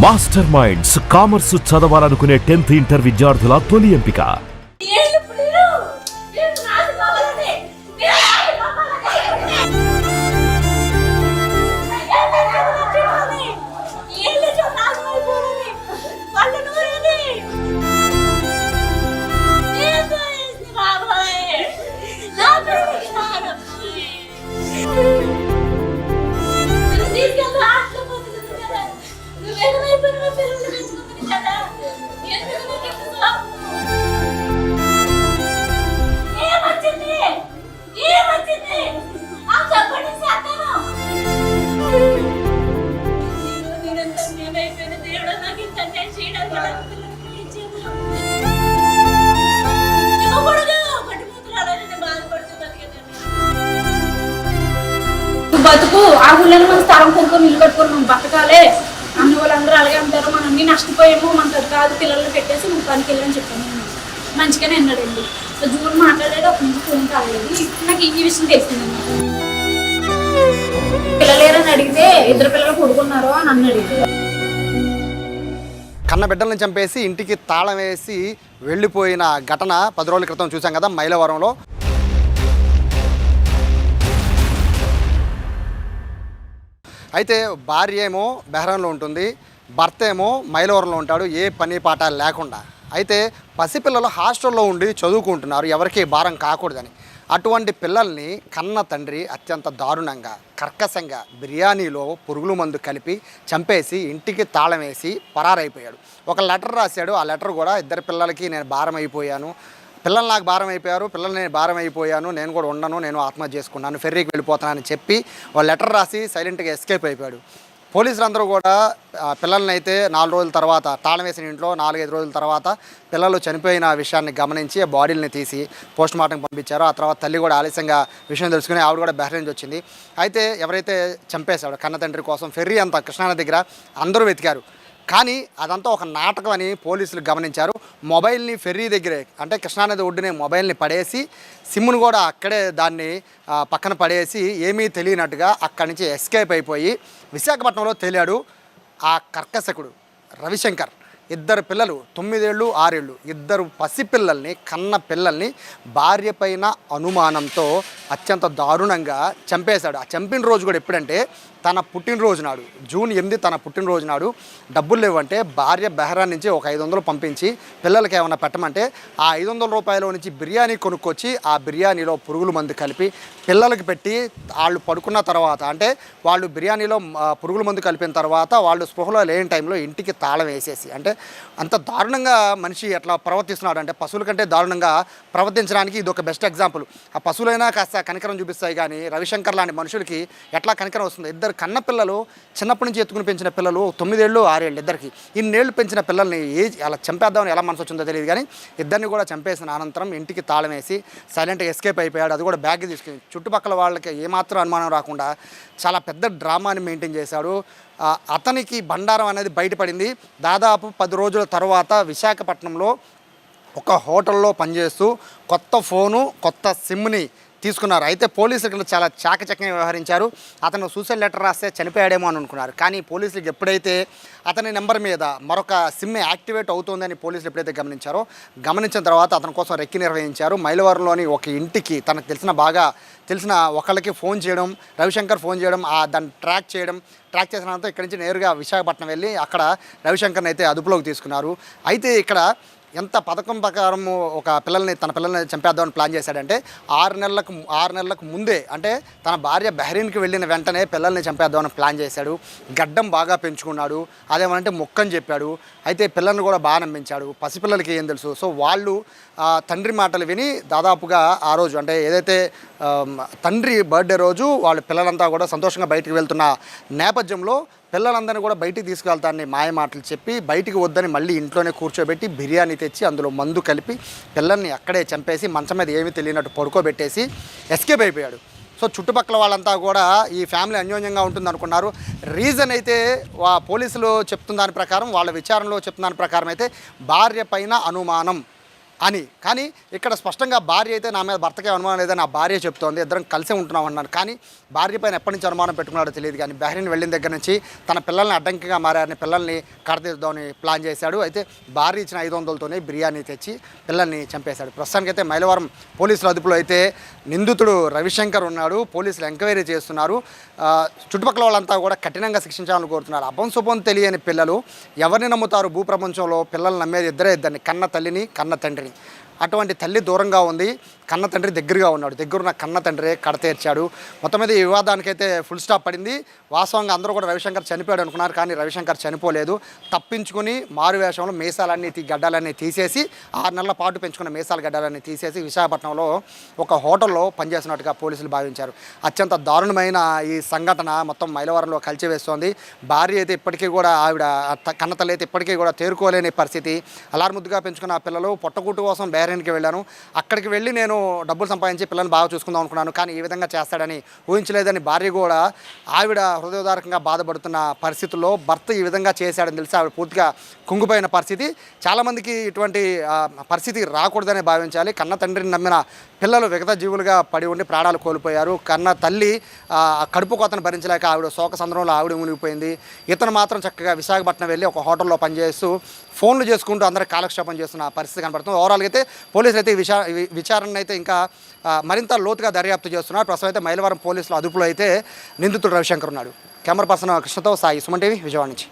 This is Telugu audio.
మాస్టర్ మైండ్స్ కామర్స్ చదవాలనుకునే 10th ఇంటర్ విద్యార్థుల తొలి ఎంపిక. బతుకు ఆ ఊళ్ళని మనం స్థలం కొనుక్కొని ఇల్లు కట్టుకొని మనం బతకాలే అన్న వాళ్ళందరూ అలాగే అంటారు. మనం అన్ని నష్టపోయాము, మనకు అది కాదు, పిల్లల్ని పెట్టేసి నువ్వు పనికి వెళ్ళని చెప్పాను. మంచిగానే అన్నాడండి. సో జూన్ మాట్లాడలేదు, ఒక నుంచి ఫోన్ కాలేదు. నాకు ఈ విషయం తెలిసిందండి. పిల్లలేరని అడిగితే 2 పిల్లలు కొడుకున్నారు అని అన్నాడు. కన్న బిడ్డలను చంపేసి ఇంటికి తాళం వేసి వెళ్ళిపోయిన ఘటన 10 రోజుల క్రితం చూసాం కదా మైలవరంలో. అయితే భార్య ఏమో బెహ్రాన్లో ఉంటుంది, భర్త ఏమో మైలవరంలో ఉంటాడు, ఏ పని పాట లేకుండా. అయితే పసిపిల్లలు హాస్టల్లో ఉండి చదువుకుంటున్నారు, ఎవరికి భారం కాకూడదని. అటువంటి పిల్లల్ని కన్న తండ్రి అత్యంత దారుణంగా కర్కశంగా బిర్యానీలో పురుగుల మందు కలిపి చంపేసి ఇంటికి తాళం వేసి పరారైపోయాడు. ఒక లెటర్ రాశాడు. ఆ లెటర్ కూడా 2 పిల్లలకి నేను భారం అయిపోయాను, పిల్లలు నాకు భారం అయిపోయారు, పిల్లలు నేను భారం అయిపోయాను, నేను కూడా ఉండను, నేను ఆత్మహత్య చేసుకున్నాను, ఫెర్రీకి వెళ్ళిపోతానని చెప్పి ఒక లెటర్ రాసి సైలెంట్గా ఎస్కేప్ అయిపోయాడు. పోలీసులందరూ కూడా పిల్లల్ని అయితే 4 రోజుల తర్వాత తాళం వేసిన ఇంట్లో 4-5 రోజుల తర్వాత పిల్లలు చనిపోయిన విషయాన్ని గమనించి ఆ బాడీని తీసి పోస్ట్ మార్టం పంపించారు. ఆ తర్వాత తల్లి కూడా ఆలస్యంగా విషయం తెలుసుకుని ఆవిడ కూడా బెహ్రైన్ నుంచి వచ్చింది. అయితే ఎవరైతే చంపేశాడో కన్న తండ్రి కోసం ఫెర్రీ అంతా కృష్ణానది దగ్గర అందరూ వెతికారు. కానీ అదంతా ఒక నాటకం అని పోలీసులు గమనించారు. మొబైల్ని ఫెర్రీ దగ్గరే అంటే కృష్ణానది ఒడ్డునే మొబైల్ని పడేసి సిమ్ను కూడా అక్కడే దాన్ని పక్కన పడేసి ఏమీ తెలియనట్టుగా అక్కడి నుంచి ఎస్కేప్ అయిపోయి విశాఖపట్నంలో తేలాడు ఆ కర్కశకుడు రవిశంకర్. 2 పిల్లలు 9 ఏళ్ళు 6 ఏళ్ళు 2 పసిపిల్లల్ని కన్న పిల్లల్ని భార్య పైన అనుమానంతో అత్యంత దారుణంగా చంపేశాడు. ఆ చంపిన రోజు కూడా ఎప్పుడంటే తన పుట్టినరోజు నాడు, జూన్ 8 తన పుట్టినరోజు నాడు. డబ్బులు లేవంటే భార్య బెహ్రాన్ నుంచి ఒక 500 పంపించి పిల్లలకి ఏమైనా పెట్టమంటే ఆ 500 రూపాయల నుంచి బిర్యానీ కొనుక్కొచ్చి ఆ బిర్యానీలో పురుగుల మందు కలిపి పిల్లలకి పెట్టి వాళ్ళు పడుకున్న తర్వాత అంటే వాళ్ళు బిర్యానీలో పురుగుల మందు కలిపిన తర్వాత వాళ్ళు స్పృహలో లేని టైంలో ఇంటికి తాళం వేసేసి, అంటే అంత దారుణంగా మనిషి ఎట్లా ప్రవర్తిస్తున్నాడు అంటే పశువుల కంటే దారుణంగా ప్రవర్తించడానికి ఇది ఒక బెస్ట్ ఎగ్జాంపుల్. ఆ పశువులైనా కాస్త కనికరం చూపిస్తాయి, కానీ రవిశంకర్ లాంటి మనుషులకి ఎట్లా కనికరం వస్తుంది? 2 కన్న పిల్లలు చిన్నప్పటి నుంచి ఎత్తుకుని పెంచిన పిల్లలు 9 ఏళ్ళు 6 ఏళ్ళు 2కి ఇన్నేళ్ళు పెంచిన పిల్లల్ని అలా చంపేద్దామని ఎలా మనసు వచ్చిందో తెలియదు, కానీ 2ని కూడా చంపేసిన అనంతరం ఇంటికి తాళం వేసి సైలెంట్గా ఎస్కేప్ అయిపోయాడు. అది కూడా బ్యాగ్ తీసుకుని చుట్టుపక్కల వాళ్ళకి ఏమాత్రం అనుమానం రాకుండా చాలా పెద్ద డ్రామాని మెయింటైన్ చేశాడు. అతనికి బండారం అనేది బయటపడింది. దాదాపు 10 రోజుల తర్వాత విశాఖపట్నంలో ఒక హోటల్లో పనిచేస్తూ కొత్త ఫోను కొత్త సిమ్ని తీసుకున్నారు. అయితే పోలీసులు చాలా చాకచక్యంగా వ్యవహరించారు. అతను సూసైడ్ లెటర్ రాస్తే చనిపోయాడేమో అని అనుకున్నారు, కానీ పోలీసులకు ఎప్పుడైతే అతని నెంబర్ మీద మరొక సిమ్ యాక్టివేట్ అవుతుందని పోలీసులు ఎప్పుడైతే గమనించిన తర్వాత అతని కోసం రెక్కి నిర్వహించారు. మైలవరంలోని ఒక ఇంటికి తనకు తెలిసిన ఒకళ్ళకి ఫోన్ చేయడం, రవిశంకర్ ఫోన్ చేయడం, దాన్ని ట్రాక్ చేసిన తర్వాత ఇక్కడి నుంచి నేరుగా విశాఖపట్నం వెళ్ళి అక్కడ రవిశంకర్ని అయితే అదుపులోకి తీసుకున్నారు. అయితే ఇక్కడ ఎంత పథకం ప్రకారం తన పిల్లల్ని చంపేద్దామని ప్లాన్ చేశాడంటే 6 నెలలకు ముందే, అంటే తన భార్య బెహ్రీన్కి వెళ్ళిన వెంటనే పిల్లల్ని చంపేద్దామని ప్లాన్ చేశాడు. గడ్డం బాగా పెంచుకున్నాడు, అదేమంటే మొక్కని చెప్పాడు. అయితే పిల్లల్ని కూడా బాగా నమ్మించాడు. పసిపిల్లలకి ఏం తెలుసు? సో వాళ్ళు తండ్రి మాటలు విని దాదాపుగా ఆ రోజు అంటే ఏదైతే తండ్రి బర్త్డే రోజు వాళ్ళు పిల్లలంతా కూడా సంతోషంగా బయటికి వెళ్తున్న నేపథ్యంలో పిల్లలందరినీ కూడా బయటికి తీసుకువెళ్తానని మాయ మాటలు చెప్పి బయటికి వద్దని మళ్ళీ ఇంట్లోనే కూర్చోబెట్టి బిర్యానీ తెచ్చి అందులో మందు కలిపి పిల్లల్ని అక్కడే చంపేసి మంచం మీద ఏమీ తెలియనట్టు పడుకోబెట్టేసి ఎస్కేప్ అయిపోయాడు. సో చుట్టుపక్కల వాళ్ళంతా కూడా ఈ ఫ్యామిలీ అన్యోన్యంగా ఉంటుంది అనుకున్నారు. రీజన్ అయితే పోలీసులు చెప్తున్న దాని ప్రకారం, వాళ్ళ విచారణలో చెప్తున్న దాని ప్రకారం అయితే భార్య పైన అనుమానం అని. కానీ ఇక్కడ స్పష్టంగా భార్య అయితే నా మీద భర్తకే అనుమానం లేదని నా భార్య చెప్తోంది. ఇద్దరం కలిసే ఉంటున్నాం అన్నాను. కానీ భార్య పైన ఎప్పటి నుంచి అనుమానం పెట్టుకున్నాడో తెలియదు. కానీ బహ్రెయిన్ వెళ్ళిన దగ్గర నుంచి తన పిల్లల్ని అడ్డంకిగా మారారని పిల్లల్ని కడతీద్దామని ప్లాన్ చేశాడు. అయితే భార్య ఇచ్చిన 500తోనే బిర్యానీ తెచ్చి పిల్లల్ని చంపేశాడు. ప్రస్తుతానికైతే మైలవరం పోలీసుల అదుపులో అయితే నిందితుడు రవిశంకర్ ఉన్నాడు. పోలీసులు ఎంక్వైరీ చేస్తున్నారు. చుట్టుపక్కల వాళ్ళంతా కూడా కఠినంగా శిక్షించాలని కోరుతున్నారు. అభం శుభం తెలియని పిల్లలు ఎవరిని నమ్ముతారు? భూప్రపంచంలో పిల్లలు నమ్మేది ఇద్దరిని, కన్న తల్లిని, కన్న తండ్రిని. అటువంటి తల్లి దూరంగా ఉంది, కన్న తండ్రి దగ్గరగా ఉన్నాడు. దగ్గరున్న కన్న తండ్రే కడతేర్చాడు. మొత్తం మీద ఈ వివాదానికైతే ఫుల్ స్టాప్ పడింది. వాస్తవంగా అందరూ కూడా రవిశంకర్ చనిపోయాడు అనుకున్నారు. కానీ రవిశంకర్ చనిపోలేదు. తప్పించుకుని మారు వేషంలో మీసాలన్నీ గడ్డాలన్నీ తీసేసి 6 నెలల పాటు పెంచుకున్న మీసాల గడ్డాలన్నీ తీసేసి విశాఖపట్నంలో ఒక హోటల్లో పనిచేస్తున్నట్టుగా పోలీసులు భావించారు. అత్యంత దారుణమైన ఈ సంఘటన మొత్తం మైలవరంలో కలిచివేస్తోంది. భార్య అయితే ఇప్పటికీ కూడా ఆవిడ కన్నతల్లి అయితే ఇప్పటికీ కూడా తేరుకోలేని పరిస్థితి. అలారముద్దుగా పెంచుకున్న ఆ పిల్లలు పొట్టకూటు కోసం బహ్రెయిన్కి వెళ్ళాను. అక్కడికి వెళ్ళి నేను డబ్బులు సంపాదించి పిల్లల్ని బాగా చూసుకుందాం అనుకున్నాను. కానీ ఈ విధంగా చేస్తాడని ఊహించలేదని భార్య కూడా ఆవిడ హృదయోదారకంగా బాధపడుతున్న పరిస్థితుల్లో భర్త ఈ విధంగా చేశాడని తెలిసి ఆవిడ పూర్తిగా కుంగిపోయిన పరిస్థితి. చాలామందికి ఇటువంటి పరిస్థితి రాకూడదని భావించాలి. కన్న తండ్రిని నమ్మిన పిల్లలు విగత జీవులుగా పడి ఉండి ప్రాణాలు కోల్పోయారు. కన్న తల్లి కడుపు కోతను భరించలేక ఆవిడ శోక సంద్రంలో ఆవిడ మునిగిపోయింది. ఇతను మాత్రం చక్కగా విశాఖపట్నం వెళ్ళి ఒక హోటల్లో పనిచేస్తూ ఫోన్లు చేసుకుంటూ అందరూ కాలక్షేపం చేస్తున్న పరిస్థితి కనబడుతుంది. ఓవరాల్గా అయితే పోలీసులు అయితే విచారణ అయితే ఇంకా మరింత లోతుగా దర్యాప్తు చేస్తున్నారు. ప్రస్తుతం అయితే మైలవరం పోలీసుల అదుపులో అయితే నిందితుడు రవిశంకర్ ఉన్నాడు. కెమెరా పర్సన్ కృష్ణతో సాయి, సుమన్ టీవీ, విజయవాడ నుంచి.